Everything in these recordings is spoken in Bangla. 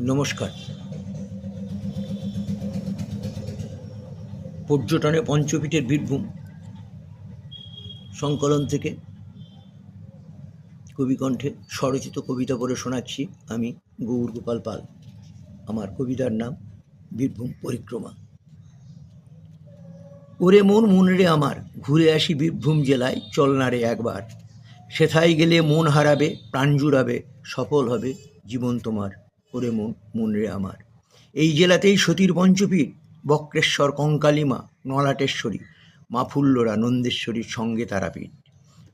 নমস্কার। পর্যটনে পঞ্চপীঠের বীরভূম সংকলন থেকে কবিকণ্ঠে স্বরচিত কবিতা পড়ে শোনাচ্ছি আমি গৌর গোপাল পাল। আমার কবিতার নাম বীরভূম পরিক্রমা। ওরে মন মন রে আমার, ঘুরে আসি বীরভূম জেলায়, চল না রে একবার। সেথায় গেলে মন হারাবে, প্রাণ জুড়াবে, সফল হবে জীবন তোমার। ওরে মন মন রে আমার। এই জেলাতেই সতীর পঞ্চপীঠ, বক্রেশ্বর, কঙ্কালিমা, নলাটেশ্বরী, মাফুল্লরা, নন্দেশ্বরীর সঙ্গে তারাপীঠ।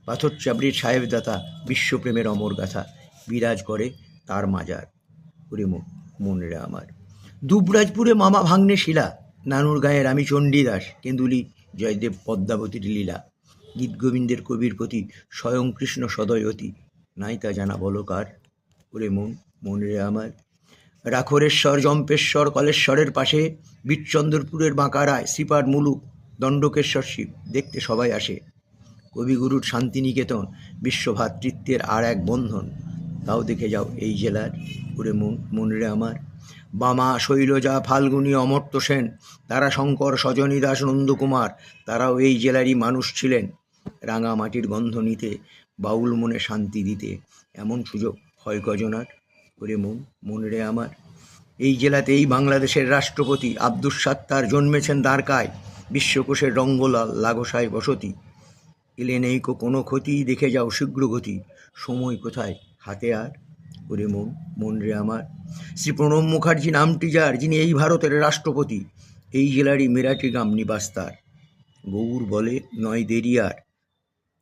পাথর চাবড়ির সাহেবদাতা, বিশ্বপ্রেমের অমর গাথা, বিরাজ করে তার মাজার। ওরে মন মন রে আমার। দুবরাজপুরে মামা ভাগ্নে শিলা, নানুর গায়ে রামী চণ্ডীদাস, কেন্দুলি জয়দেব পদ্মাবতীর লীলা। গীত গোবিন্দের কবির প্রতি স্বয়ং কৃষ্ণ সদয়তী, নাই তা জানা বলো কার। ওরে মন মন রে আমার। রাখরেশ্বর, জম্পেশ্বর, কলেশ্বরের পাশে বীরচন্দ্রপুরের বাঁকারায় শ্রীপাদ মুলুক, দণ্ডকেশ্বর শিব দেখতে সবাই আসে। কবিগুরুর শান্তিনিকেতন, বিশ্বভ্রাতৃত্বের আর এক বন্ধন, তাও দেখে যাও এই জেলার। ওরে মন মন রে আমার। বামা, শৈলজা, ফাল্গুনী, অমর্ত্য সেন, তারাশঙ্কর, সজনী দাস, নন্দকুমার, তারাও এই জেলারই মানুষ ছিলেন। রাঙা মাটির গন্ধ নিতে, বাউল মনে শান্তি দিতে, এমন সুযোগ হয় কজনার। ওরে মন মন রে আমার। এই জেলাতেই বাংলাদেশের রাষ্ট্রপতি আব্দুস সাত্তার জন্মেছেন দ্বারকায়, বিশ্বকোষের রঙ্গলাল লাগোসায় বসতি। এলে নেই কোনো ক্ষতি, দেখে যাও শীঘ্র গতি, সময় কোথায় হাতে আর। ওরে মন মন রে আমার। শ্রী প্রণব মুখার্জি নামটি যার, যিনি এই ভারতের রাষ্ট্রপতি, এই জেলারই মেরাটি গ্রাম নিবাস তার। গৌর বলে নয় দেরি আর,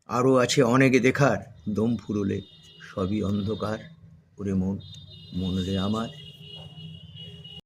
আরও আছে অনেকে দেখার, দম ফুরলে সবই অন্ধকার। ওরে মন মন রে আমার।